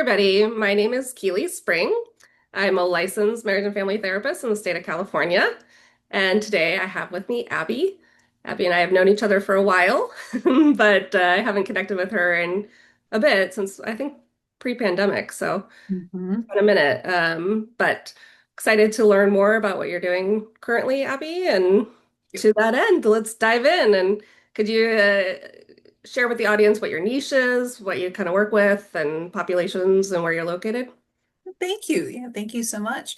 everybody. My name is Keely Spring. I'm a licensed marriage and family therapist in the state of California. And today I have with me Abby. Abby and I have known each other for a while, but I haven't connected with her in a bit since I think pre-pandemic. So Mhm. in a minute. But excited to learn more about what you're doing currently, Abby. And to that end, let's dive in. And could you share with the audience what your niche is, what you kind of work with, and populations and where you're located? Thank you. Yeah, thank you so much.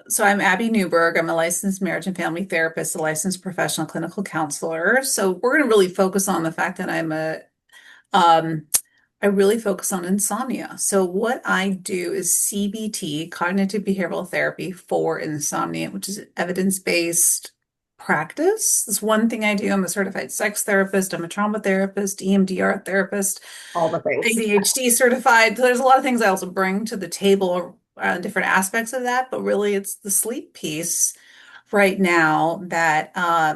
So I'm Abby Neuberg. I'm a licensed marriage and family therapist, a licensed professional clinical counselor. So we're going to really focus on the fact that um, I really focus on insomnia. So what I do is CBT, cognitive behavioral therapy for insomnia, which is evidence-based practice. That's one thing I do. I'm a certified sex therapist. I'm a trauma therapist, EMDR therapist, All the things. ADHD certified. So there's a lot of things I also bring to the table, different aspects of that, but really it's the sleep piece right now that I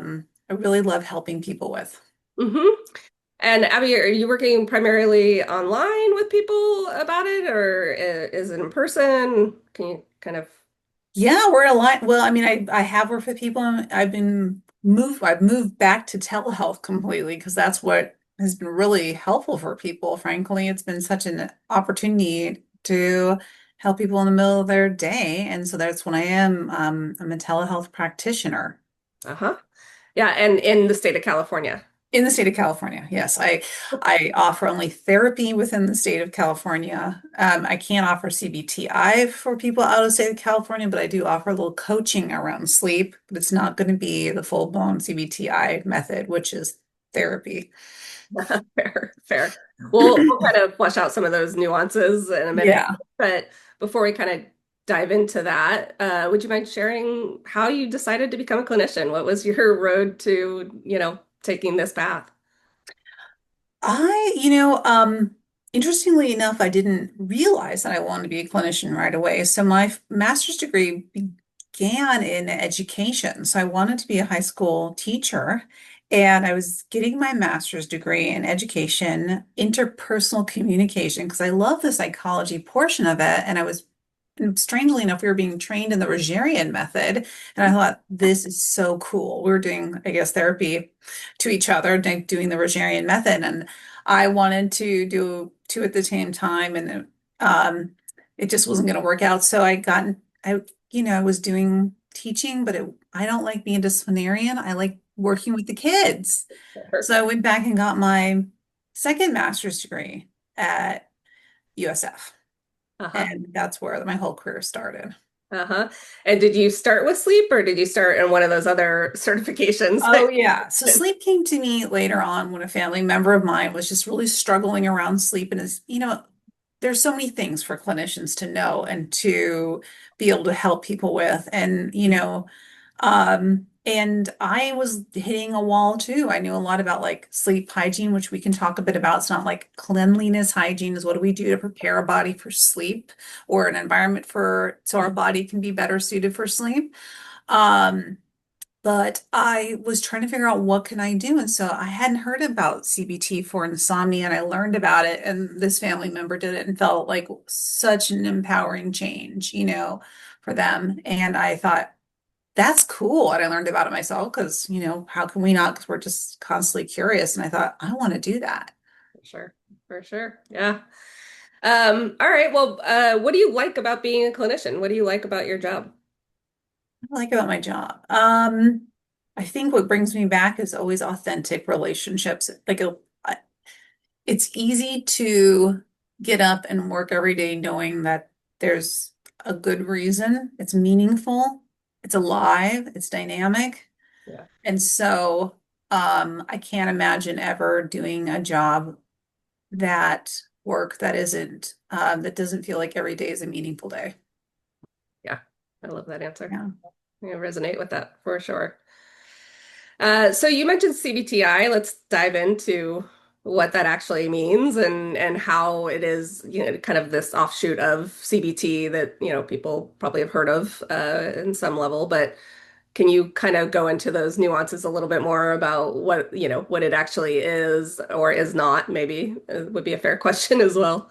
really love helping people with. hmm And Abby, are you working primarily online with people about it, or is it in person? Can you kind of? Yeah, we're aligned. Well, I mean, I have worked with people and I've moved back to telehealth completely because that's what has been really helpful for people. Frankly, it's been such an opportunity to help people in the middle of their day. And so that's when I'm a telehealth practitioner. Uh-huh. Yeah, and in the state of California. In the state of California, yes. I offer only therapy within the state of California. I can't offer CBTi for people out of the state of California, but I do offer a little coaching around sleep, but it's not going to be the full-blown CBTi method, which is therapy. Fair, fair. We'll kind of flesh out some of those nuances in a minute. Yeah. But before we kind of dive into that, would you mind sharing how you decided to become a clinician? What was your road to, taking this path? I, interestingly enough, I didn't realize that I wanted to be a clinician right away. So my master's degree began in education. So I wanted to be a high school teacher. And I was getting my master's degree in education, interpersonal communication, because I love the psychology portion of it. And strangely enough, we were being trained in the Rogerian method. And I thought, this is so cool. We were doing, I guess, therapy to each other, doing the Rogerian method. And I wanted to do two at the same time. And um, it just wasn't going to work out. So I was doing teaching, but I don't like being a disciplinarian. I like working with the kids. So I went back and got my second master's degree at USF. Uh-huh. And that's where my whole career started. Uh-huh. And did you start with sleep or did you start in one of those other certifications that Oh, yeah. So sleep came to me later on when a family member of mine was just really struggling around sleep. And there's so many things for clinicians to know and to be able to help people with. And I was hitting a wall too. I knew a lot about like sleep hygiene, which we can talk a bit about. It's not like cleanliness hygiene is what do we do to prepare our body for sleep or an environment so our body can be better suited for sleep. Um, but I was trying to figure out what can I do. And so I hadn't heard about CBT for insomnia and I learned about it and this family member did it and felt like such an empowering change, for them. And I thought, that's cool. And I learned about it myself because, how can we not? Because we're just constantly curious. And I thought, I want to do that. For sure. For sure. Yeah. All right. Well, what do you like about being a clinician? What do you like about your job? I like about my job. I think what brings me back is always authentic relationships. It's easy to get up and work every day knowing that there's a good reason, it's meaningful, it's alive, it's dynamic. Yeah. And so I can't imagine ever doing a job that doesn't feel like every day is a meaningful day. Yeah. I love that answer. Yeah. I resonate with that for sure. So you mentioned CBTI. Let's dive into what that actually means and how it is, kind of this offshoot of CBT that, people probably have heard of in some level. But can you kind of go into those nuances a little bit more about what it actually is or is not, maybe would be a fair question as well.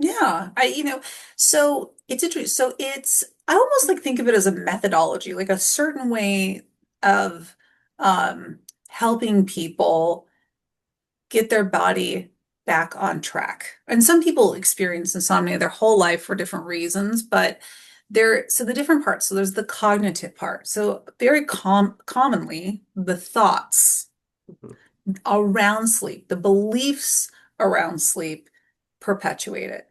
Yeah, so it's interesting. So I almost like think of it as a methodology, like a certain way of um, helping people get their body back on track. And some people experience insomnia their whole life for different reasons, but so the different parts. So there's the cognitive part. So very commonly, the thoughts Mhm. around sleep, the beliefs around sleep perpetuate it.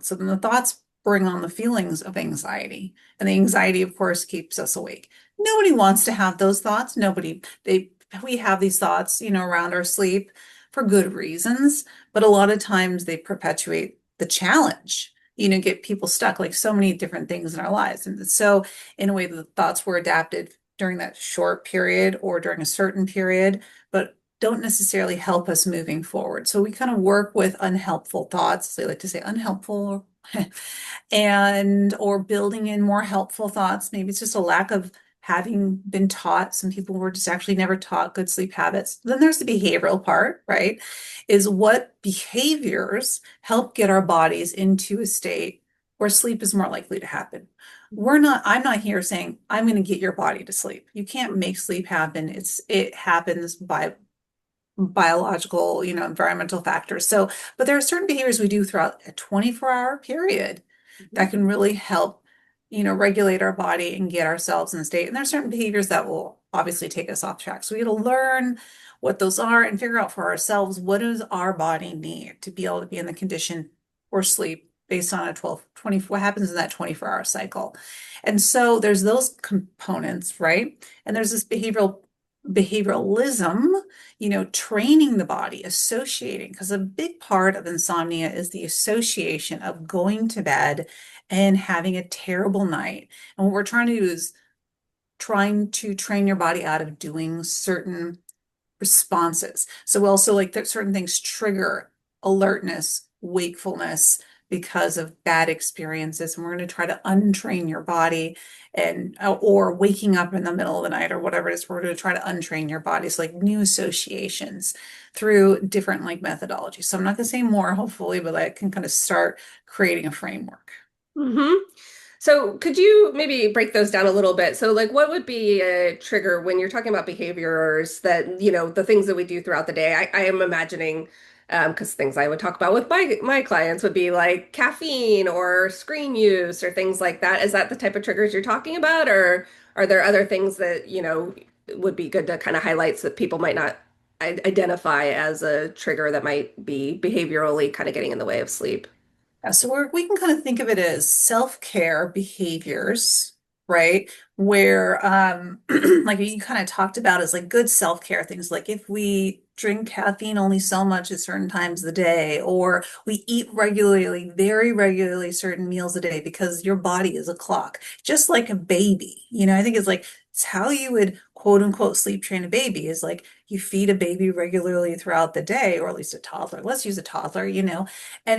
So then the thoughts bring on the feelings of anxiety. And the anxiety, of course, keeps us awake. Nobody wants to have those thoughts. We have these thoughts, around our sleep for good reasons, but a lot of times they perpetuate the challenge. Get people stuck like so many different things in our lives. And so in a way, the thoughts were adapted during that short period or during a certain period, but don't necessarily help us moving forward. So we kind of work with unhelpful thoughts. They like to say unhelpful and or building in more helpful thoughts. Maybe it's just a lack of having been taught. Some people were just actually never taught good sleep habits. Then there's the behavioral part, right? Is what behaviors help get our bodies into a state where sleep is more likely to happen. I'm not here saying I'm going to get your body to sleep. You can't make sleep happen. It happens by biological, environmental factors. So, but there are certain behaviors we do throughout a 24-hour period Mhm. that can really help, regulate our body and get ourselves in a state. And there are certain behaviors that will obviously take us off track. So we got to learn what those are and figure out for ourselves what does our body need to be able to be in the condition or sleep based on a 24, what happens in that 24-hour cycle. And so there's those components, right? And there's this behavioralism, training the body, associating, because a big part of insomnia is the association of going to bed and having a terrible night. And what we're trying to do is trying to train your body out of doing certain responses. So also like that certain things trigger alertness, wakefulness because of bad experiences. And we're going to try to untrain your body and or waking up in the middle of the night or whatever it is. We're going to try to untrain your body. So like new associations through different like methodologies. So I'm not going to say more, hopefully, but I can kind of start creating a framework. Hmm. So could you maybe break those down a little bit? So like what would be a trigger when you're talking about behaviors that, the things that we do throughout the day? I am imagining, because things I would talk about with my clients would be like caffeine or screen use or things like that. Is that the type of triggers you're talking about, or are there other things that, would be good to kind of highlight so that people might not identify as a trigger that might be behaviorally kind of getting in the way of sleep? Yeah, so we can kind of think of it as self-care behaviors, right? Where, like you kind of talked about is like good self-care things, like if we drink caffeine only so much at certain times of the day, or we eat regularly, very regularly, certain meals a day because your body is a clock, just like a baby. I think it's how you would quote unquote sleep train a baby is like you feed a baby regularly throughout the day, or at least a toddler. Let's use a toddler, and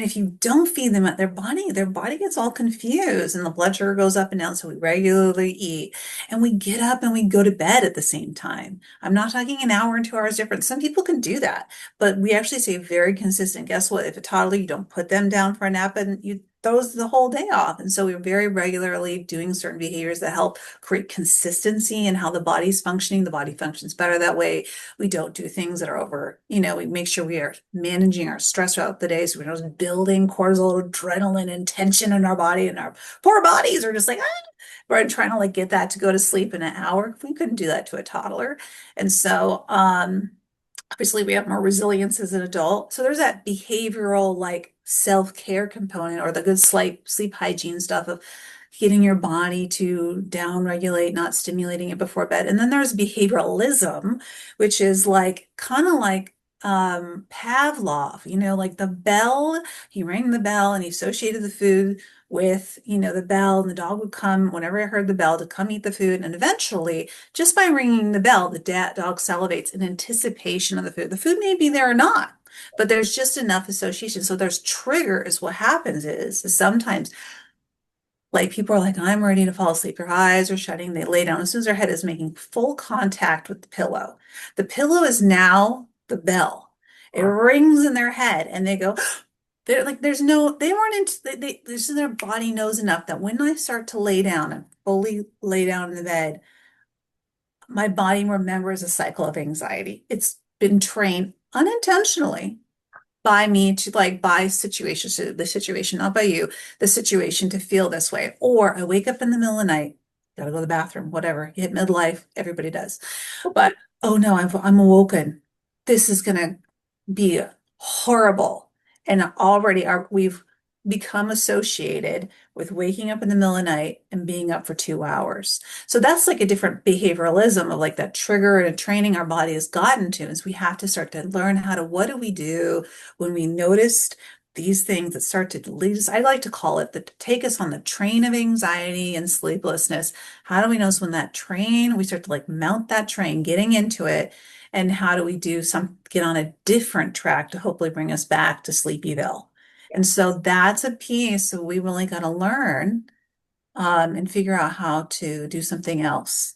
if you don't feed them at their body gets all confused and the blood sugar goes up and down. So we regularly eat and we get up and we go to bed at the same time. I'm not talking an hour and 2 hours difference. Some people can do that, but we actually say very consistent. Guess what? If a toddler, you don't put them down for a nap and you throws the whole day off. And so we're very regularly doing certain behaviors that help create consistency in how the body's functioning. The body functions better that way. We don't do things that are we make sure we are managing our stress throughout the day. So we're not building cortisol, adrenaline, and tension in our body, and our poor bodies are just like, ah! We're trying to like get that to go to sleep in an hour. We couldn't do that to a toddler. And so, obviously we have more resilience as an adult. So there's that behavioral like self-care component or the good sleep hygiene stuff of getting your body to down regulate, not stimulating it before bed. And then there's behavioralism, which is like kind of like Pavlov, like the bell, he rang the bell and he associated the food with, the bell, and the dog would come whenever I heard the bell to come eat the food. And eventually, just by ringing the bell, the dog salivates in anticipation of the food. The food may be there or not, but there's just enough association. So there's triggers. What happens is sometimes like people are like, I'm ready to fall asleep. Their eyes are shutting. They lay down. As soon as their head is making full contact with the pillow is now the bell. It Wow. rings in their head and they go, They're like, there's no, they weren't into, this is their body knows enough that when I start to lay down and fully lay down in the bed, my body remembers a cycle of anxiety. It's been trained unintentionally by me to like by situations, so the situation, not by you, the situation to feel this way. Or I wake up in the middle of the night, gotta go to the bathroom, whatever. You hit midlife, everybody does. But oh no, I'm awoken. This is gonna be horrible. And already we've become associated with waking up in the middle of the night and being up for 2 hours. So that's like a different behavioralism of like that trigger and training our body has gotten to is we have to start to learn how to, what do we do when we noticed these things that start to lead us, I like to call it that take us on the train of anxiety and sleeplessness. How do we notice when that train, we start to like mount that train, getting into it, and how do we get on a different track to hopefully bring us back to Sleepyville? And so that's a piece that we really got to learn and figure out how to do something else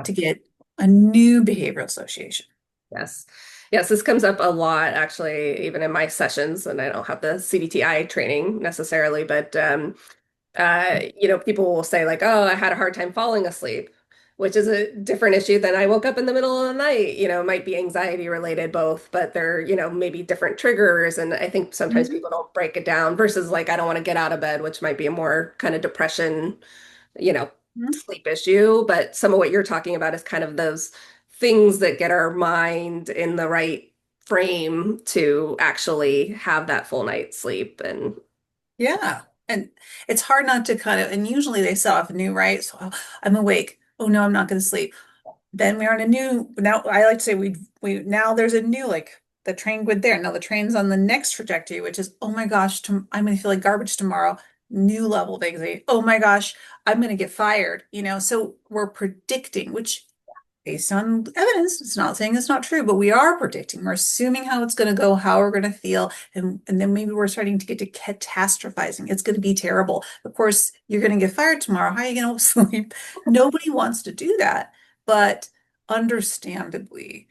to Yes. get a new behavioral association. Yes. Yes, this comes up a lot actually, even in my sessions, and I don't have the CBTi training necessarily, but people will say like, "Oh, I had a hard time falling asleep," which is a different issue than I woke up in the middle of the night. It might be anxiety related both, but they're, maybe different triggers. And I think sometimes Mhm. people don't break it down versus like, I don't want to get out of bed, which might be a more kind of depression, you know, Mhm. sleep issue. But some of what you're talking about is kind of those things that get our mind in the right frame to actually have that full night's sleep. And Yeah. And it's hard not to kind of, and usually they set off a new, right? So oh, I'm awake. Oh no, I'm not going to sleep. Then we are in a new, now I like to say now there's a new, like the train went there. Now the train's on the next trajectory, which is, oh my gosh, I'm going to feel like garbage tomorrow. New level of anxiety. Oh my gosh, I'm going to get fired. So we're predicting, which based on evidence, it's not saying it's not true, but we are predicting. We're assuming how it's going to go, how we're going to feel, and then maybe we're starting to get to catastrophizing. It's going to be terrible. Of course, you're going to get fired tomorrow. How are you going to sleep? Nobody wants to do that, but understandably,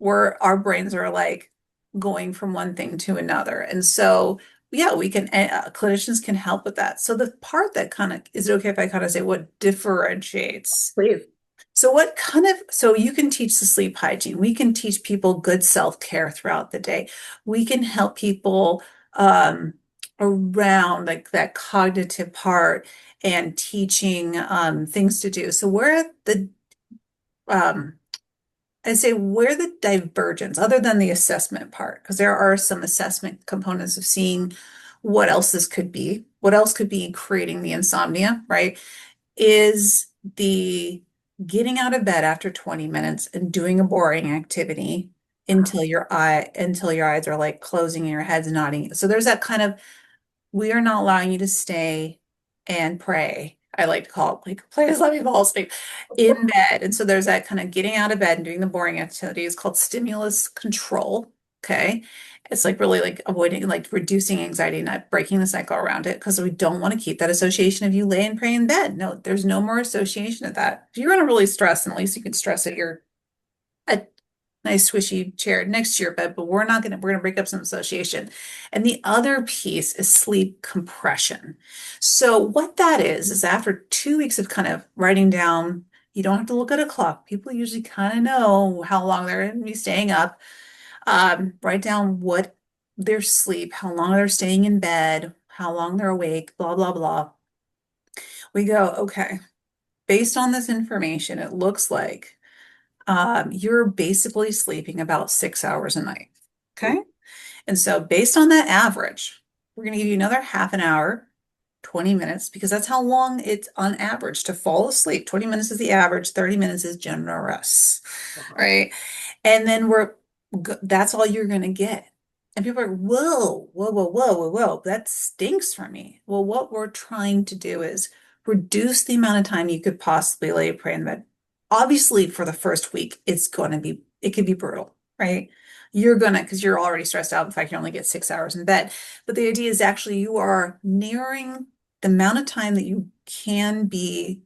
our brains are like going from one thing to another, and so yeah, we can clinicians can help with that. So the part that kind of is it okay if I kind of say what differentiates please, so you can teach the sleep hygiene. We can teach people good self-care throughout the day. We can help people around like that cognitive part and teaching things to do. So um, I'd say where the divergence, other than the assessment part, because there are some assessment components of seeing what else could be creating the insomnia, right? Is the getting out of bed after 20 minutes and doing a boring activity until your eyes are like closing and your head's nodding. So there's that kind of we are not allowing you to stay and pray. I like to call it like please let me fall asleep in bed. And so there's that kind of getting out of bed and doing the boring activities called stimulus control. Okay. It's like really like avoiding, like reducing anxiety, not breaking the cycle around it because we don't want to keep that association of you lay and pray in bed. No, there's no more association of that. If you're going to really stress, then at least you can stress at a nice swishy chair next to your bed, but we're gonna break up some association. And the other piece is sleep compression. So what that is after 2 weeks of kind of writing down, you don't have to look at a clock. People usually kind of know how long they're gonna be staying up. Write down what their sleep, how long they're staying in bed, how long they're awake, blah, blah, blah. We go, okay, based on this information, it looks like you're basically sleeping about 6 hours a night. Okay. And so, based on that average, we're going to give you another half an hour, 20 minutes, because that's how long it's on average to fall asleep. 20 minutes is the average, 30 minutes is generous, right? And then that's all you're going to get. And people are, whoa, whoa, whoa, whoa, whoa, whoa, that stinks for me. Well, what we're trying to do is reduce the amount of time you could possibly lay prey in bed. Obviously, for the first week, it could be brutal, right? Because you're already stressed out. In fact, you only get 6 hours in bed. But the idea is actually you are narrowing the amount of time that you can be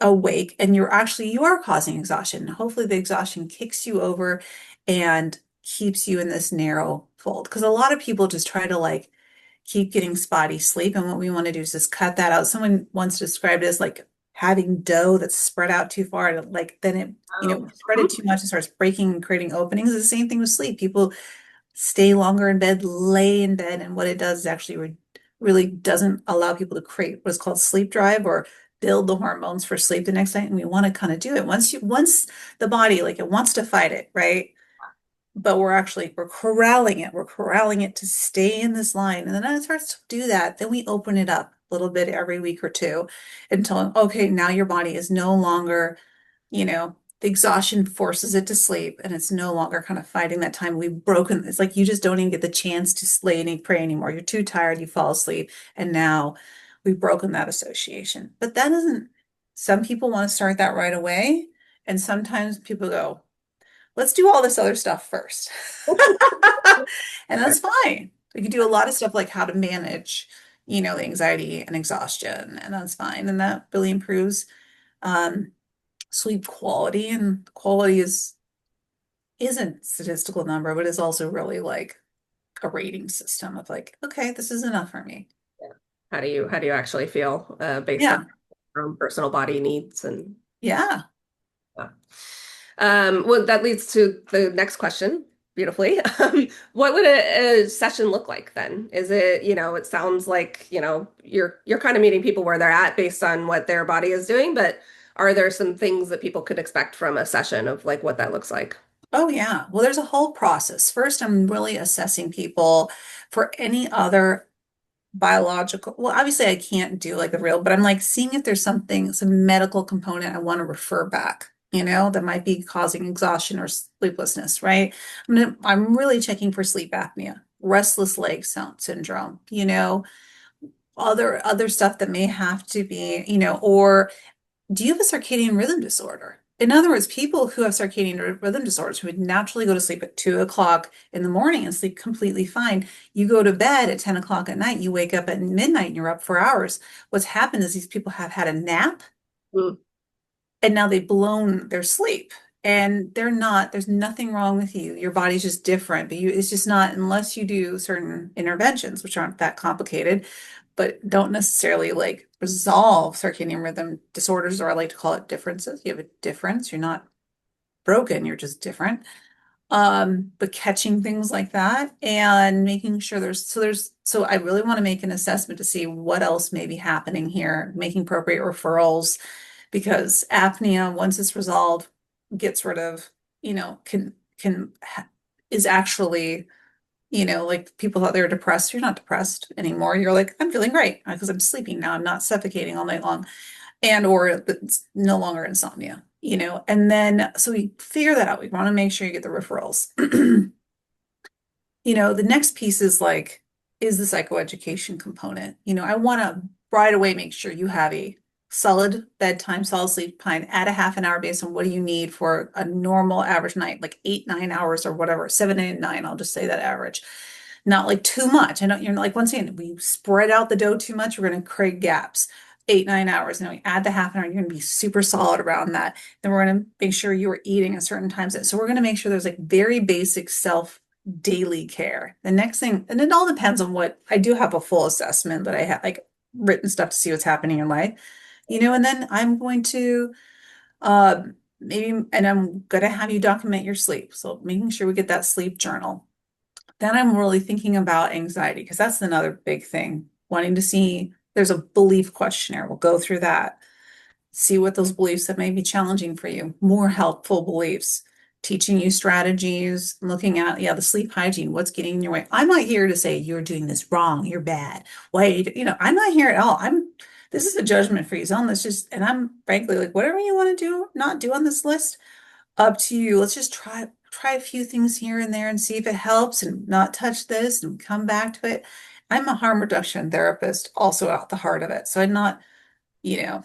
awake and you are causing exhaustion. Hopefully the exhaustion kicks you over and keeps you in this narrow fold. Because a lot of people just try to like keep getting spotty sleep. And what we want to do is just cut that out. Someone once described it as like having dough that's spread out too far. And like then it, Oh, spread it too much, it starts breaking and creating openings. It's the same thing with sleep. People stay longer in bed, lay in bed, and what it does is actually really doesn't allow people to create what's called sleep drive or build the hormones for sleep the next night. And we want to kind of do it once the body like it wants to fight it, right? But we're corralling it. We're corralling it to stay in this line. And then as it starts to do that, then we open it up a little bit every week or two until, okay, now your body is no longer, the exhaustion forces it to sleep and it's no longer kind of fighting that time. We've broken, it's like you just don't even get the chance to slay any prey anymore. You're too tired, you fall asleep. And now we've broken that association. But that doesn't, some people want to start that right away. And sometimes people go, let's do all this other stuff first. And that's fine. We can do a lot of stuff like how to manage, the anxiety and exhaustion, and that's fine. And that really improves um, sleep quality. And quality isn't statistical number, but is also really like a rating system of like, okay, this is enough for me. yeah. How do you actually feel based on Yeah. your own personal body needs and Yeah. yeah. Well, that leads to the next question beautifully. What would a session look like then? Is it, it sounds like, you're kind of meeting people where they're at based on what their body is doing, but are there some things that people could expect from a session of like what that looks like? Oh, yeah. Well, there's a whole process. First, I'm really assessing people for any other biological. Well, obviously I can't do like the real, but I'm like seeing if there's something, some medical component I want to refer back, that might be causing exhaustion or sleeplessness, right? I'm really checking for sleep apnea, restless leg syndrome, other stuff that may have to be, or do you have a circadian rhythm disorder? In other words, people who have circadian rhythm disorders who would naturally go to sleep at 2 o'clock in the morning and sleep completely fine. You go to bed at 10 o'clock at night, you wake up at midnight and you're up for hours. What's happened is these people have had a nap Mm, and now they've blown their sleep. And they're not, there's nothing wrong with you. Your body's just different, but it's just not unless you do certain interventions, which aren't that complicated, but don't necessarily like resolve circadian rhythm disorders, or I like to call it differences. You have a difference. You're not broken, you're just different. But catching things like that and making sure so I really want to make an assessment to see what else may be happening here, making appropriate referrals because apnea, once it's resolved, gets rid of, can is actually, like people thought they were depressed. You're not depressed anymore. You're like, I'm feeling great because I'm sleeping now. I'm not suffocating all night long. And or it's no longer insomnia, and then so we figure that out. We want to make sure you get the referrals. The next piece is like, is the psychoeducation component. I want to right away make sure you have a solid bedtime, solid sleep time at a half an hour based on what do you need for a normal average night, like 8, 9 hours or whatever, 7, 8, 9. I'll just say that average. Not like too much. I know you're like once again, we spread out the dough too much, we're going to create gaps. 8, 9 hours. And then we add the half an hour, you're going to be super solid around that. Then we're going to make sure you are eating at certain times. So we're going to make sure there's like very basic self daily care. The next thing, and it all depends on what I do have a full assessment that I have like written stuff to see what's happening in life, and then I'm going to uh maybe and I'm gonna have you document your sleep. So making sure we get that sleep journal. Then I'm really thinking about anxiety because that's another big thing. Wanting to see there's a belief questionnaire. We'll go through that, see what those beliefs that may be challenging for you, more helpful beliefs, teaching you strategies, looking at, yeah, the sleep hygiene, what's getting in your way. I'm not here to say you're doing this wrong, you're bad. Wait, I'm not here at all. This is a judgment free zone. That's just, and I'm frankly like, whatever you want to do, not do on this list, up to you. Let's just try a few things here and there and see if it helps and not touch this and come back to it. I'm a harm reduction therapist, also at the heart of it. So I'm not, you know,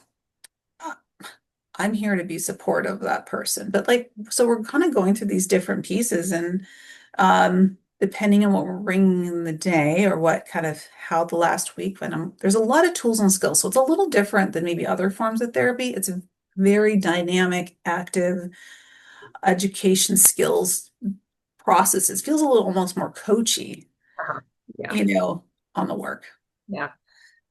I'm here to be supportive of that person. But like, so we're kind of going through these different pieces and depending on what we're bringing in the day or what kind of how the last week went, there's a lot of tools and skills. So it's a little different than maybe other forms of therapy. It's a very dynamic, active education skills processes. Feels a little almost more coachy, uh-huh. Yeah. you know. on the work. Yeah.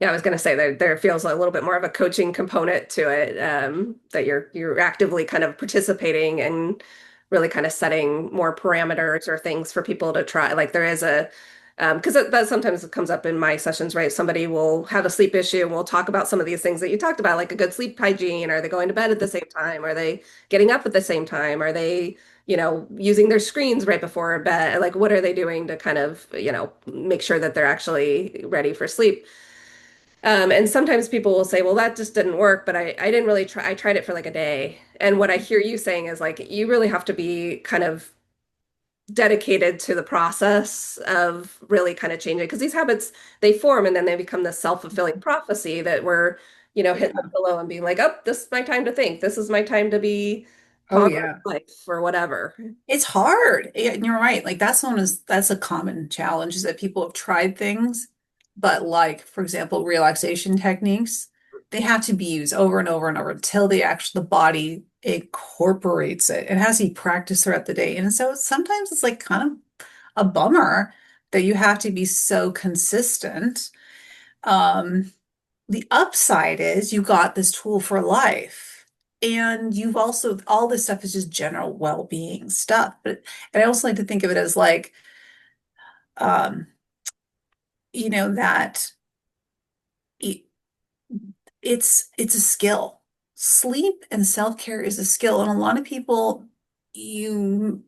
Yeah, I was going to say that there feels a little bit more of a coaching component to it, that you're actively kind of participating and really kind of setting more parameters or things for people to try. Like there is a, because that sometimes it comes up in my sessions, right? Somebody will have a sleep issue and we'll talk about some of these things that you talked about, like a good sleep hygiene. Are they going to bed at the same time? Are they getting up at the same time? Are they, using their screens right before bed? Like what are they doing to kind of, make sure that they're actually ready for sleep? And sometimes people will say, well, that just didn't work, but I didn't really try. I tried it for like a day. And what I hear you saying is like, you really have to be kind of dedicated to the process of really kind of changing because these habits, they form and then they become this self-fulfilling prophecy that we're, hitting the Yeah. pillow and being like, oh, this is my time to think. This is my time to be Oh pondering yeah. life or whatever. It's hard. Yeah, and you're right. Like that's a common challenge is that people have tried things, but like, for example, relaxation techniques, they have to be used over and over and over until the body incorporates it. It has to be practiced throughout the day. And so sometimes it's like kind of a bummer that you have to be so consistent. Um, the upside is you got this tool for life. And you've also, all this stuff is just general well-being stuff. But, and I also like to think of it as like, um, that it, it's a skill. Sleep and self-care is a skill. And a lot of people, you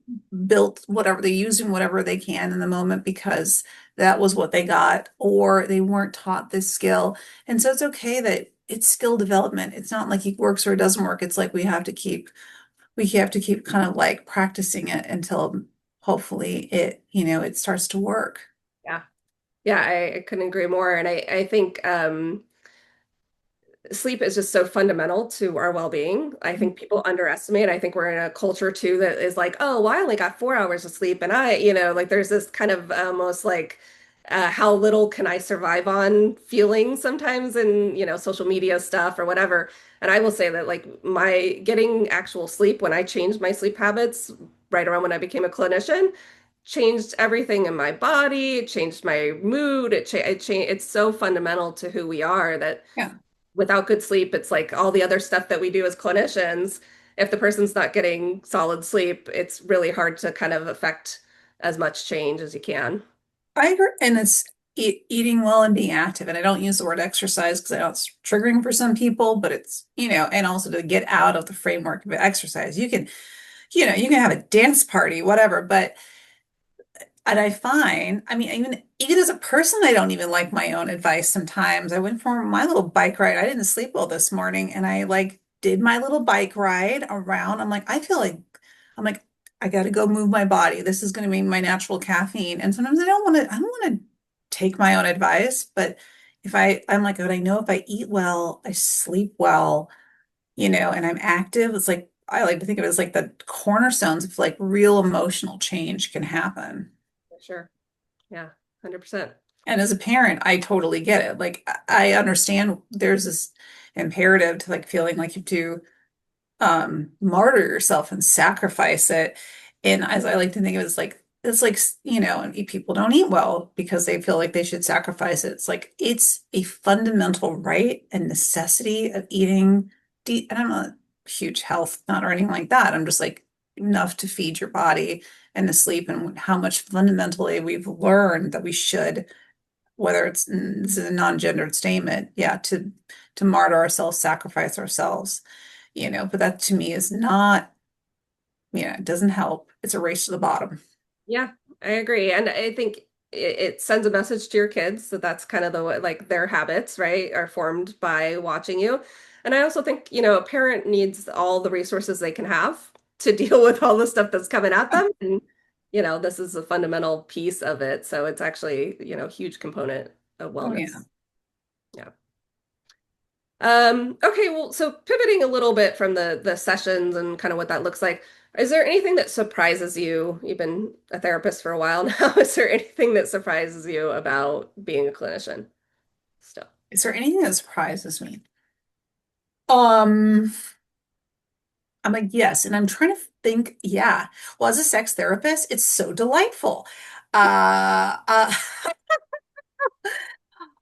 built whatever they using whatever they can in the moment because that was what they got, or they weren't taught this skill. And so it's okay that it's skill development. It's not like it works or it doesn't work. It's like we have to keep kind of like practicing it until hopefully it starts to work. Yeah. Yeah, I couldn't agree more. And I think sleep is just so fundamental to our well-being. I think people underestimate. I think we're in a culture too that is like, oh, well, I only got 4 hours of sleep, and like there's this kind of almost like how little can I survive on feeling sometimes in social media stuff or whatever. And I will say that like my getting actual sleep when I changed my sleep habits right around when I became a clinician changed everything in my body. It changed my mood. It's so fundamental to who we are that Yeah. without good sleep, it's like all the other stuff that we do as clinicians. If the person's not getting solid sleep, it's really hard to kind of affect as much change as you can. I agree. And it's eating well and being active. And I don't use the word exercise because I know it's triggering for some people, but and also to get out of the framework of exercise. You can have a dance party, whatever, but and I find, I mean, even as a person, I don't even like my own advice sometimes. I went for my little bike ride. I didn't sleep well this morning, and I like did my little bike ride around. I'm like, I got to go move my body. This is going to be my natural caffeine. And sometimes I don't want to take my own advice, but I'm like, but I know if I eat well, I sleep well, and I'm active, it's like I like to think of it as like the cornerstones of like real emotional change can happen. For sure. Yeah, 100%. And as a parent, I totally get it. Like I understand there's this imperative to like feeling like you have to martyr yourself and sacrifice it. And as I like to think of it, it's like people don't eat well because they feel like they should sacrifice it. It's like it's a fundamental right and necessity of eating and I'm not a huge health nut or anything like that. I'm just like enough to feed your body and to sleep and how much fundamentally we've learned that we should, whether this is a non-gendered statement, yeah, to martyr ourselves, sacrifice ourselves, but that to me is not, it doesn't help. It's a race to the bottom. Yeah, I agree. And I think it sends a message to your kids that that's kind of the way, like their habits, right, are formed by watching you. And I also think, a parent needs all the resources they can have to deal with all the stuff that's coming at them. And, this is a fundamental piece of it. So it's actually, a huge component of Oh yeah. wellness. Yeah. Okay, well, so pivoting a little bit from the sessions and kind of what that looks like, is there anything that surprises you? You've been a therapist for a while now. Is there anything that surprises you about being a clinician still? Is there anything that surprises me? Um, I'm like, yes, and I'm trying to think, yeah. Well, as a sex therapist, it's so delightful. Uh, uh,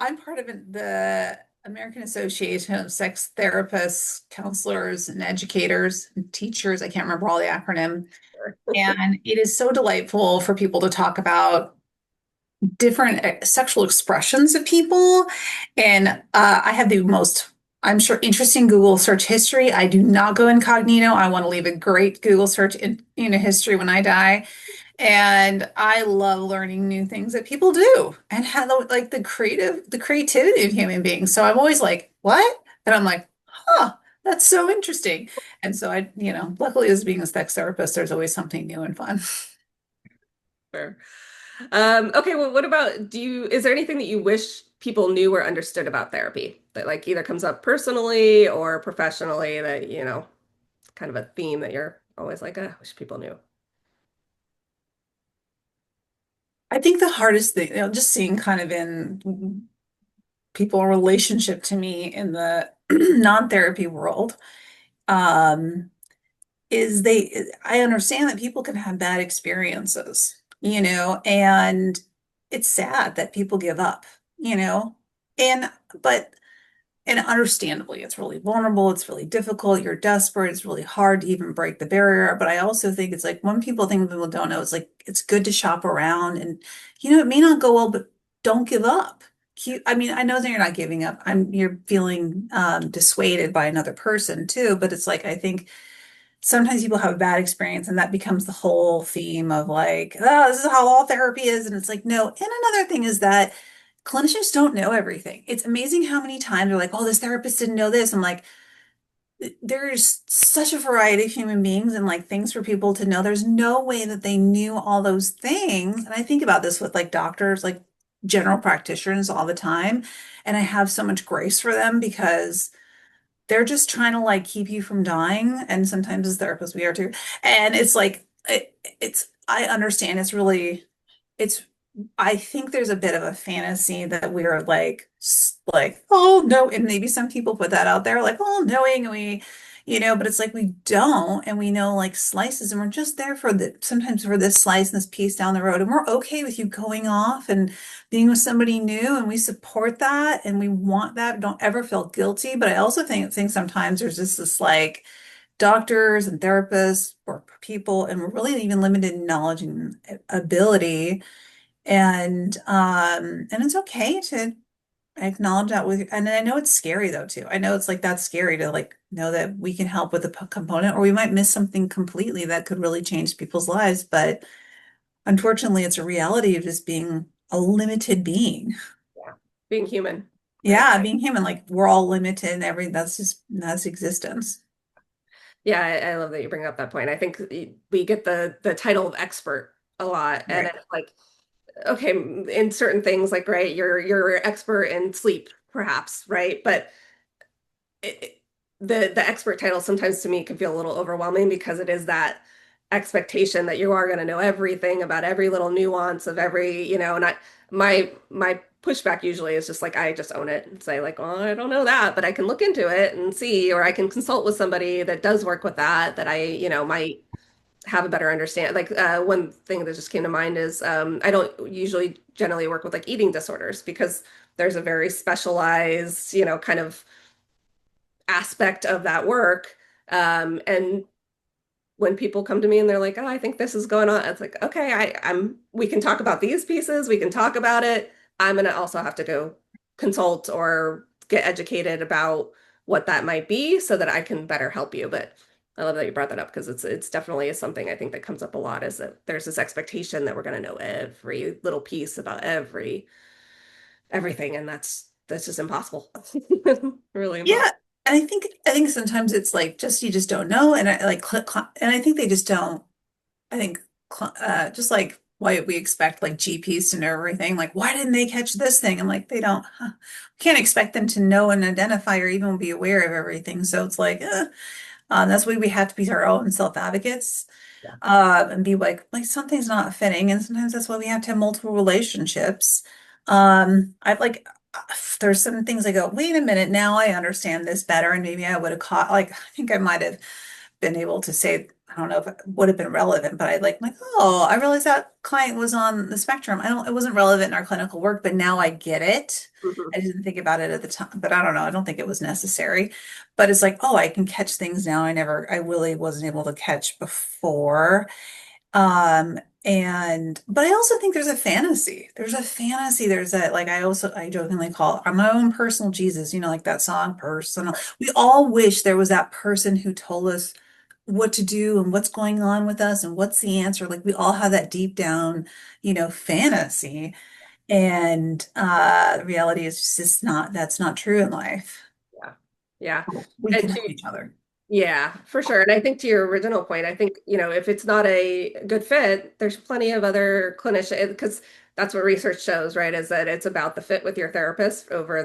I'm part of the American Association of Sex Therapists, Counselors, and Educators and Teachers. I can't remember all the acronym. And it is so delightful for people to talk about different sexual expressions of people. And I have the most, I'm sure, interesting Google search history. I do not go incognito. I want to leave a great Google search in history when I die. And I love learning new things that people do and how like the creativity of human beings. So I'm always like, what? And I'm like, huh, that's so interesting. And so luckily as being a sex therapist, there's always something new and fun. Sure. Okay, well, what about is there anything that you wish people knew or understood about therapy that like either comes up personally or professionally that, kind of a theme that you're always like, I wish people knew. I think the hardest thing, just seeing kind of in people relationship to me in the non-therapy world, um, is I understand that people can have bad experiences, and it's sad that people give up, you know, and but and understandably, it's really vulnerable, it's really difficult, you're desperate, it's really hard to even break the barrier. But I also think it's like when people think people don't know, it's like it's good to shop around and it may not go well, but don't give up. I mean, I know that you're not giving up. You're feeling dissuaded by another person too, but it's like I think sometimes people have a bad experience and that becomes the whole theme of like, oh, this is how all therapy is. And it's like, no. And another thing is that clinicians don't know everything. It's amazing how many times they're like, oh, this therapist didn't know this. I'm like, there's such a variety of human beings and like things for people to know. There's no way that they knew all those things. And I think about this with like doctors, like general practitioners all the time. And I have so much grace for them because they're just trying to like keep you from dying. And sometimes as therapists, we are too. And it's like, I understand it's, I think there's a bit of a fantasy that we're like, oh no. And maybe some people put that out there like, oh, knowing but it's like we don't. And we know like slices and we're just there for sometimes for this slice and this piece down the road. And we're okay with you going off and being with somebody new and we support that and we want that. Don't ever feel guilty. But I also think sometimes there's just this like doctors and therapists or people and we're really even limited in knowledge and ability. And it's okay to acknowledge that and I know it's scary though too. I know it's like that's scary to like know that we can help with a component or we might miss something completely that could really change people's lives. But unfortunately, it's a reality of just being a limited being. Yeah. Being human, right? Yeah, being human, like we're all limited and that's existence. Yeah, I love that you bring up that point. I think we get the title of expert a lot, and Right. it's like, okay, in certain things, like, right, you're expert in sleep, perhaps, right? But it, the expert title sometimes to me can feel a little overwhelming because it is that expectation that you are going to know everything about every little nuance of every, and my pushback usually is just like I just own it and say like, well, I don't know that, but I can look into it and see, or I can consult with somebody that does work with that I, might have a better understand. Like one thing that just came to mind is I don't usually generally work with like eating disorders because there's a very specialized, kind of aspect of that work. And when people come to me and they're like, "Oh, I think this is going on," it's like, "Okay, we can talk about these pieces. We can talk about it. I'm gonna also have to go consult or get educated about what that might be so that I can better help you." But I love that you brought that up because it's definitely is something I think that comes up a lot is that there's this expectation that we're going to know every little piece about everything, and that's just impossible. Really Yeah. impossible. And I think sometimes it's like just you just don't know. And I like and I think they just don't. I think just like why we expect like GPs to know everything. Like, why didn't they catch this thing? I'm like, they don't. Can't expect them to know and identify or even be aware of everything. So it's like, that's why we have to be our own self advocates, Yeah. and be like something's not fitting. And sometimes that's why we have to have multiple relationships. I like there's some things I go, wait a minute, now I understand this better, and maybe I would have caught like I think I might have been able to say. I don't know if it would have been relevant, but like, oh, I realized that client was on the spectrum. It wasn't relevant in our clinical work, but now I get it. Mhm. I didn't think about it at the time, but I don't know. I don't think it was necessary. But it's like, oh, I can catch things now I really wasn't able to catch before. But I also think there's a fantasy. There's a fantasy. There's a, like, I jokingly call it my own personal Jesus, like that song, personal. We all wish there was that person who told us what to do and what's going on with us and what's the answer. Like, we all have that deep down, fantasy. And the reality is just not, that's not true in life. Yeah. Yeah. We And can help to each other. Yeah, for sure. And I think to your original point, I think, if it's not a good fit, there's plenty of other clinicians, because that's what research shows, right? Is that it's about the fit with your therapist over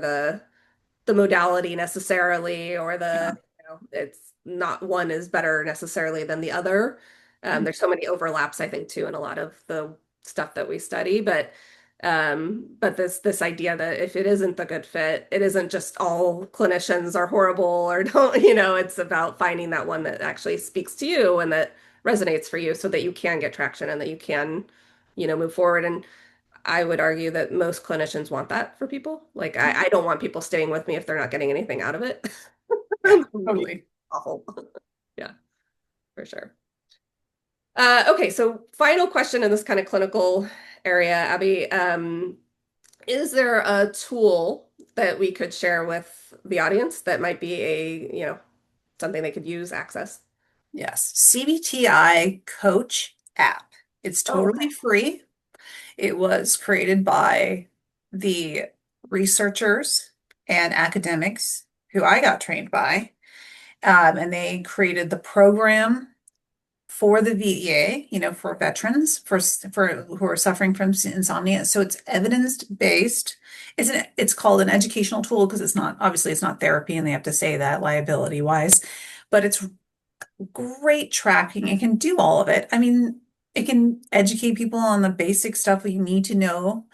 the modality necessarily, or Yeah. it's not one is better necessarily than the other. There's so many overlaps, I think, too, in a lot of the stuff that we study, but this idea that if it isn't the good fit, it isn't just all clinicians are horrible or don't, it's about finding that one that actually speaks to you and that resonates for you so that you can get traction and that you can, move forward. And I would argue that most clinicians want that for people. Like I don't want people staying with me if they're not getting anything out of it. Yeah, totally. Awful. Yeah, for sure. Okay, so final question in this kind of clinical area, Abby. Is there a tool that we could share with the audience that might be something they could use, access? Yes. CBTi Coach app. It's Oh, okay. totally free. It was created by the researchers and academics who I got trained by. And they created the program for the VEA, for veterans, for who are suffering from insomnia. So it's evidence-based. It's called an educational tool because it's not therapy, and they have to say that liability wise, but it's great tracking. It can do all of it. I mean, it can educate people on the basic stuff we need to know.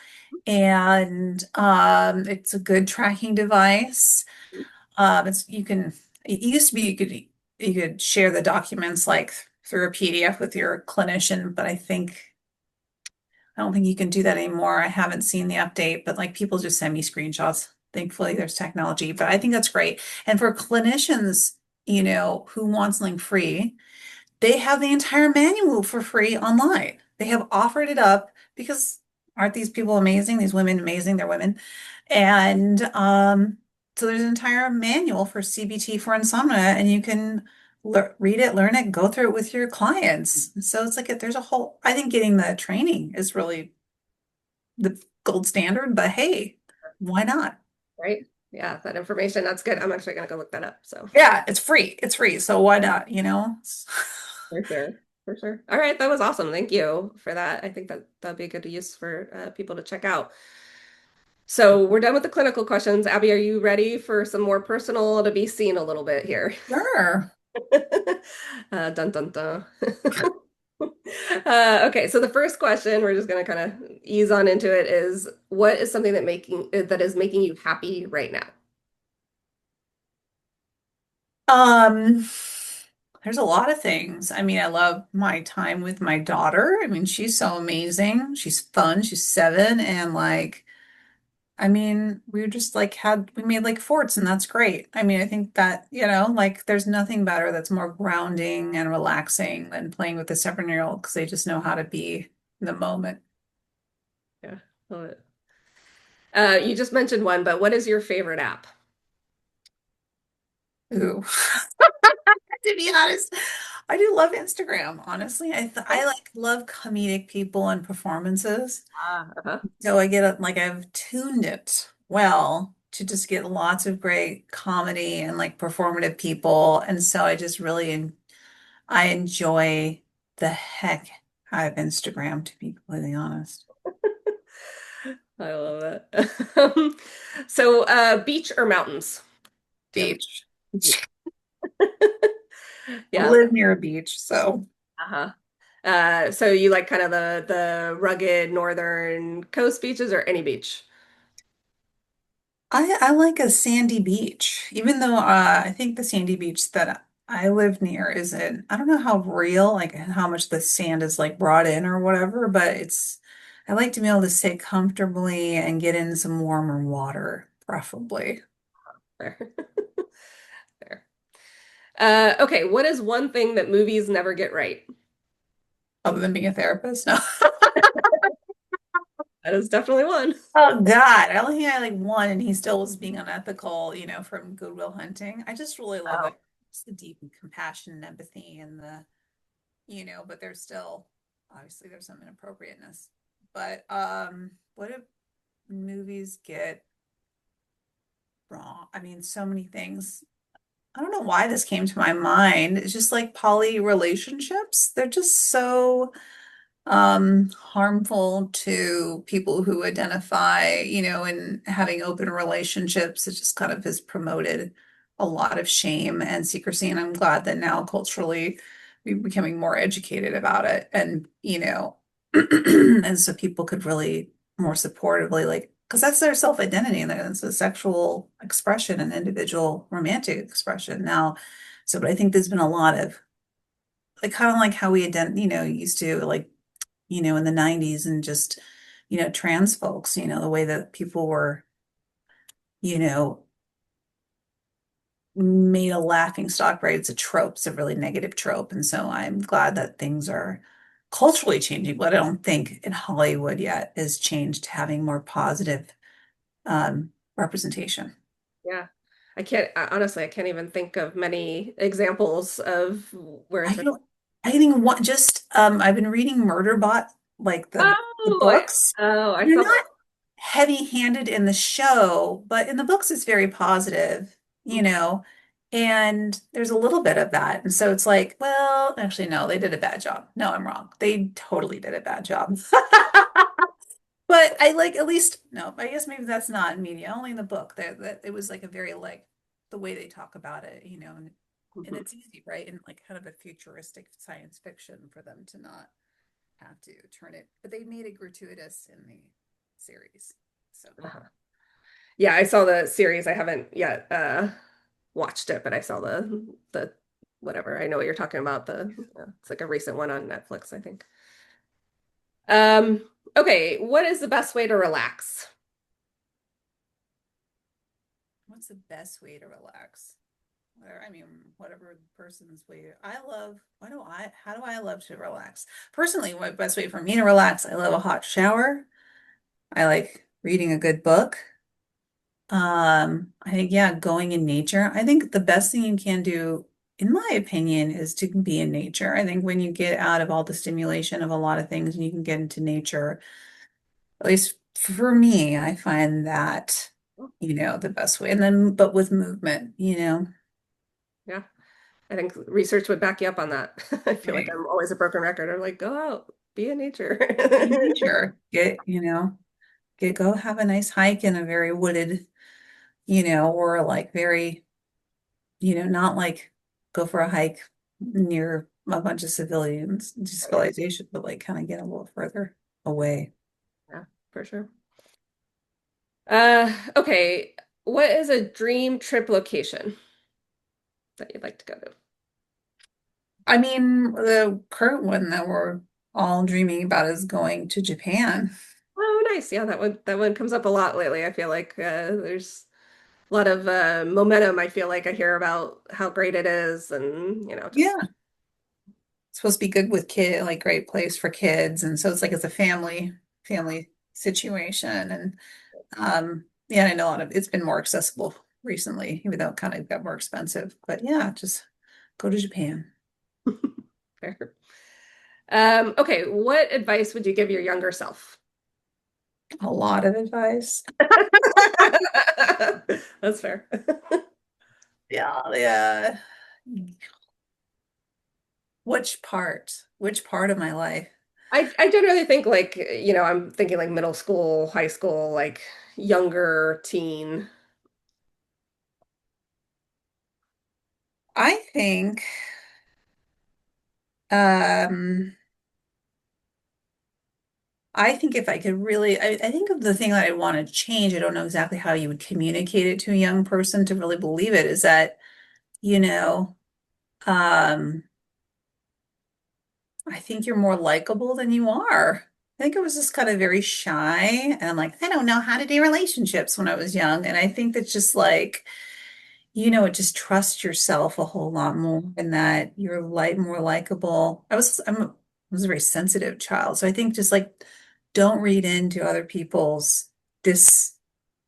And it's a good tracking device. It used to be you could share the documents like through a PDF with your clinician, but I don't think you can do that anymore. I haven't seen the update, but like people just send me screenshots. Thankfully, there's technology, but I think that's great. And for clinicians, who want something free, they have the entire manual for free online. They have offered it up because aren't these people amazing? These women amazing? They're women. And so there's an entire manual for CBT for insomnia, and you can read it, learn it, go through it with your clients. So it's like there's a whole, I think getting the training is really the gold standard, but hey, why not? Right. Yeah, that information, that's good. I'm actually gonna go look that up. So Yeah, it's free. It's free. So why not, for sure. For sure. All right, that was awesome. Thank you for that. I think that'd be a good use for people to check out. So we're done with the clinical questions. Abby, are you ready for some more personal to be seen a little bit here? Sure. Dun dun dun. Okay, so the first question, we're just gonna kind of ease on into it, is what is something that is making you happy right now? Um, there's a lot of things. I mean, I love my time with my daughter. I mean, she's so amazing. She's fun. She's 7 and like I mean, we just like we made like forts and that's great. I mean, I think that, like there's nothing better that's more grounding and relaxing than playing with a 7-year-old because they just know how to be in the moment. Yeah, love it. You just mentioned one, but what is your favorite app? Ooh. To be honest, I do love Instagram, honestly. I like love comedic people and performances. Uh-huh. So like I've tuned it well to just get lots of great comedy and like performative people. And so I enjoy the heck out of Instagram, to be completely honest. I love that. So, beach or mountains? Do you have Beach. beach? I Yeah. live near a beach, so Uh-huh. So you like kind of the rugged northern coast beaches or any beach? I like a sandy beach, even though I think the sandy beach that I live near isn't, I don't know how real, like how much the sand is like brought in or whatever, but I like to be able to sit comfortably and get in some warmer water, preferably. Fair. Fair. Okay, what is one thing that movies never get right? Other than being a therapist. No. That is definitely one. Oh God, I only had like one and he still was being unethical, from Good Will Hunting. I just really love Oh, it. Just the deep compassion and empathy and but there's still obviously there's some inappropriateness. But what do movies get wrong? I mean, so many things. I don't know why this came to my mind. It's just like poly relationships. They're just so harmful to people who identify, in having open relationships. It just kind of has promoted a lot of shame and secrecy. And I'm glad that now culturally we're becoming more educated about it. And, and so people could really more supportively, like, because that's their self-identity and it's a sexual expression and individual romantic expression now. So, but I think there's been a lot of like kind of like how we used to like in the 90s and just, trans folks, the way that people were, you know, made a laughing stock, right? It's a trope, it's a really negative trope. And so I'm glad that things are culturally changing, but I don't think in Hollywood yet is changed to having more positive representation. yeah. Honestly, I can't even think of many examples of where I it's. feel I think what just I've been reading Murderbot, like the Oh, books. I They're saw not heavy-handed in the show, but in the books it's very positive, that. and there's a little bit of that. And so it's like, well, actually, no, they did a bad job. No, I'm wrong. They totally did a bad job. But I like at least no, I guess maybe that's not in media, only in the book. That it was like a very like the way they talk about it, and Mhm. it's easy, right? And like kind of a futuristic science fiction for them to not have to turn it, but they made it gratuitous in the series. So Uh-huh. Yeah, I saw the series. I haven't yet watched it, but I saw the whatever. I know what you're talking about. It's like a recent one on Netflix, I think. Um, okay, what is the best way to relax? what's the best way to relax? I mean, whatever the person's way. How do I love to relax? Personally, what best way for me to relax? I love a hot shower. I like reading a good book. I think, yeah, going in nature. I think the best thing you can do, in my opinion, is to be in nature. I think when you get out of all the stimulation of a lot of things and you can get into nature, at least for me, I find that, the best way. And then, but with movement, Yeah, I think research would back you up on that. I feel like right. I'm always a broken record. I'm like, go out, be in nature. Be in nature. Go have a nice hike in a very wooded, or like very, not like go for a hike near a bunch of civilians, Yeah, civilization, but like kind of get a little further away. yeah, for sure. Okay, what is a dream trip location that you'd like to go to? I mean, the current one that we're all dreaming about is going to Japan. Oh, nice. Yeah, that one comes up a lot lately. I feel like there's a lot of momentum. I feel like I hear about how great it is, and just Yeah, it's supposed to be good with like great place for kids, and so it's like it's a family situation, and yeah, I know a lot of it's been more accessible recently, even though it kind of got more expensive. But yeah, just go to Japan. fair. Okay, what advice would you give your younger self? A lot of advice. That's fair. Yeah, yeah. Which part? Which part of my life? I generally think like, I'm thinking like middle school, high school, like younger teen. I think um I think if I could really I think of the thing that I want to change, I don't know exactly how you would communicate it to a young person to really believe it, is that, you know, Um, I think you're more likable than you are. I think I was just kind of very shy and I'm like, I don't know how to do relationships when I was young. And I think that's just like, just trust yourself a whole lot more and that you're more likable. I was a very sensitive child. So I think just like don't read into other people's this,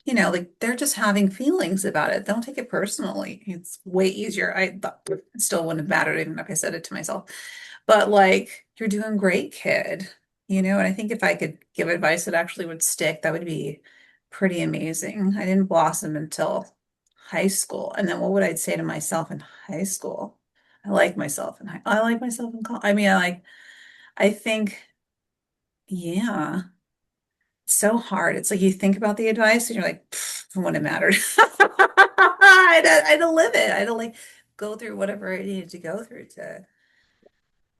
like they're just having feelings about it. Don't take it personally. It's way easier. I thought it still wouldn't have mattered even if I said it to myself. But like, you're doing great, kid. And I think if I could give advice that actually would stick, that would be pretty amazing. I didn't blossom until high school. And then what would I say to myself in high school? I like myself in college. I mean, I think, yeah, it's so hard. It's like you think about the advice and you're like, "Pfft, it wouldn't have mattered." I had to live it. I had to like go through whatever I needed to go through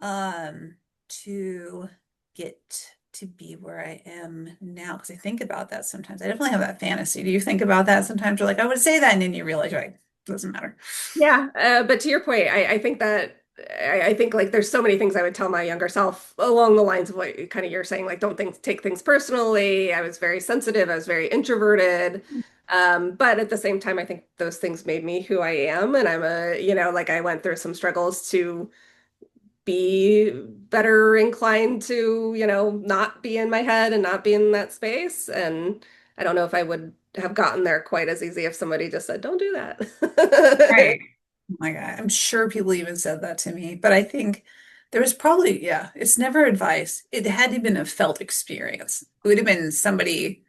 um to get to be where I am now. Because I think about that sometimes. I definitely have that fantasy. Do you think about that sometimes? You're like, I would say that, and then you realize you're like, it doesn't matter. Yeah, but to your point, I think that I think like there's so many things I would tell my younger self along the lines of what kind of you're saying, like don't take things personally. I was very sensitive, I was very introverted. But at the same time, I think those things made me who I am. And like I went through some struggles to be better inclined to, not be in my head and not be in that space. And I don't know if I would have gotten there quite as easy if somebody just said, don't do that. Right. Oh my God. I'm sure people even said that to me, but I think there was probably, yeah, it's never advice. It had to have been a felt experience. It would have been somebody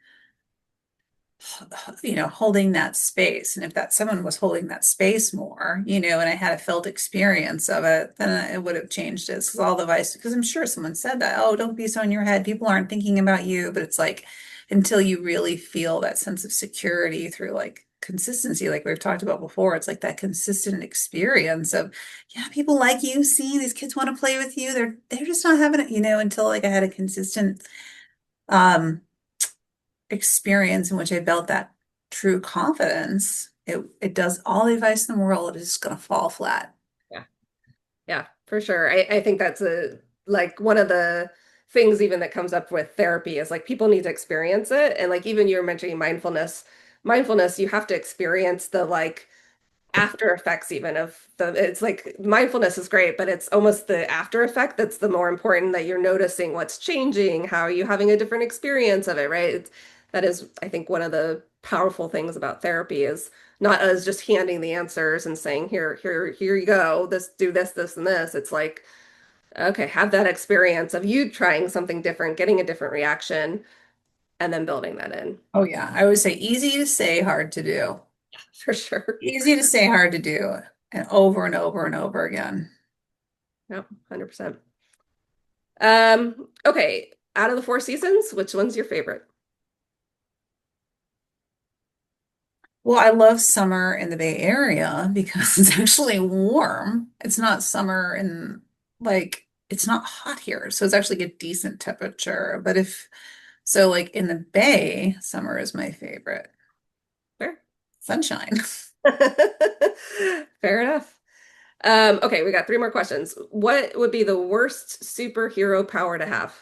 holding that space. And if that someone was holding that space more, and I had a felt experience of it, then it would have changed it. Because all the advice, because I'm sure someone said that, oh, don't be so in your head. People aren't thinking about you. But it's like until you really feel that sense of security through like consistency, like we've talked about before, it's like that consistent experience of, yeah, people like you. See, these kids want to play with you. They're just not having it, until like I had a consistent um experience in which I built that true confidence, it does all the advice in the world is just gonna fall flat. Yeah. Yeah, for sure. I think that's like one of the things even that comes up with therapy is like people need to experience it. And like even you were mentioning mindfulness, you have to experience the like after effects even of it's like mindfulness is great, but it's almost the after effect that's the more important that you're noticing what's changing, how are you having a different experience of it, right? That is, I think, one of the powerful things about therapy is not us just handing the answers and saying, here you go, this, do this, and this. It's like, okay, have that experience of you trying something different, getting a different reaction, and then building that in. Oh yeah, I would say easy to say, hard to do. For sure. Easy to say, hard to do, and over and over again. Yep, 100%. Okay, out of the four seasons, which one's your favorite? Well, I love summer in the Bay Area because it's actually warm. It's not summer in like it's not hot here, so it's actually a decent temperature. But if so, like in the Bay, summer is my favorite. Fair. Sunshine. Fair enough. Okay, we got three more questions. What would be the worst superhero power to have?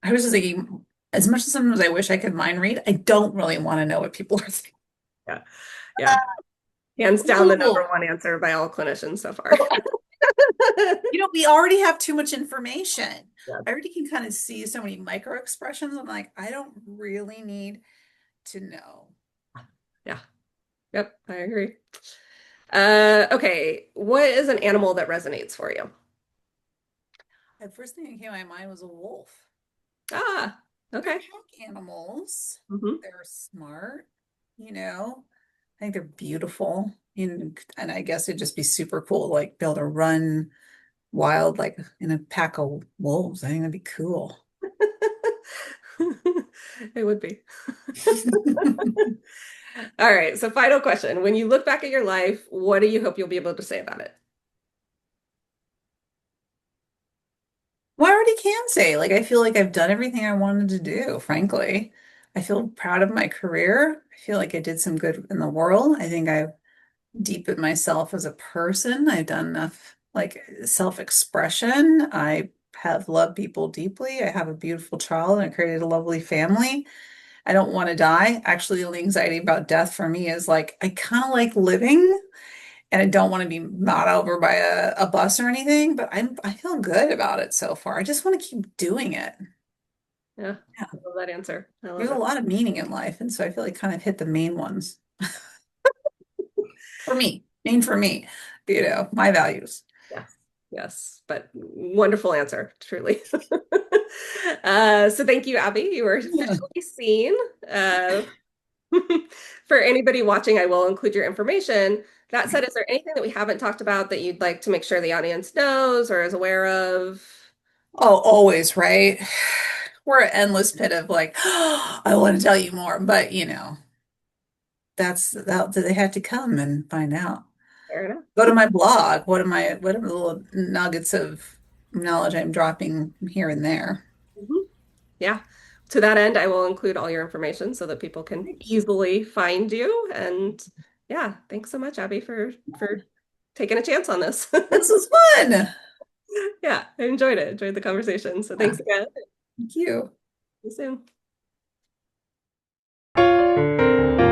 I was just thinking, as much as sometimes I wish I could mind read, I don't really want to know what people are thinking. Yeah, yeah. Hands down the number Ooh. one answer by all clinicians so far. We already have too much information. Yeah, I already can kind of see so many micro expressions. I'm like, I don't really need to know. yeah. Yep, I agree. Okay, what is an animal that resonates for you? The first thing that came to my mind was a wolf. Ah, They're okay. pack animals. Hmm. They're smart, you know. I think they're beautiful. And I guess it'd just be super cool, like be able to run wild, like in a pack of wolves. I think that'd be cool. It would be. All right, so final question. When you look back at your life, what do you hope you'll be able to say about it? Well, I already can say, like, I feel like I've done everything I wanted to do, frankly. I feel proud of my career. I feel like I did some good in the world. I think I've deepen myself as a person. I've done enough like self-expression. I have loved people deeply. I have a beautiful child and I created a lovely family. I don't want to die. Actually, the only anxiety about death for me is like I kind of like living and I don't want to be knocked over by a bus or anything, but I feel good about it so far. I just want to keep doing it. Yeah, Yeah. I love that answer. I love There's a it. lot of meaning in life, and so I feel like kind of hit the main ones for me. Main for me, my values. Yes, yes, but wonderful answer, truly. So thank you, Abby. You were Yeah. officially seen. Uh, for anybody watching, I will include your information. That said, is there anything that we haven't talked about that you'd like to make sure the audience knows or is aware of? Oh, always, right? We're an endless pit of like, I want to tell you more, but that they had to come and find out. Fair enough. Go to my blog. What are the little nuggets of knowledge I'm dropping here and there? Mhm. Yeah. To that end, I will include all your information so that people can Thanks. easily find you. And yeah, thanks so much, Abby, for taking a chance on this. This is fun. Yeah, I enjoyed it. Enjoyed the conversation. So Yeah, thanks again. thank you. See you soon.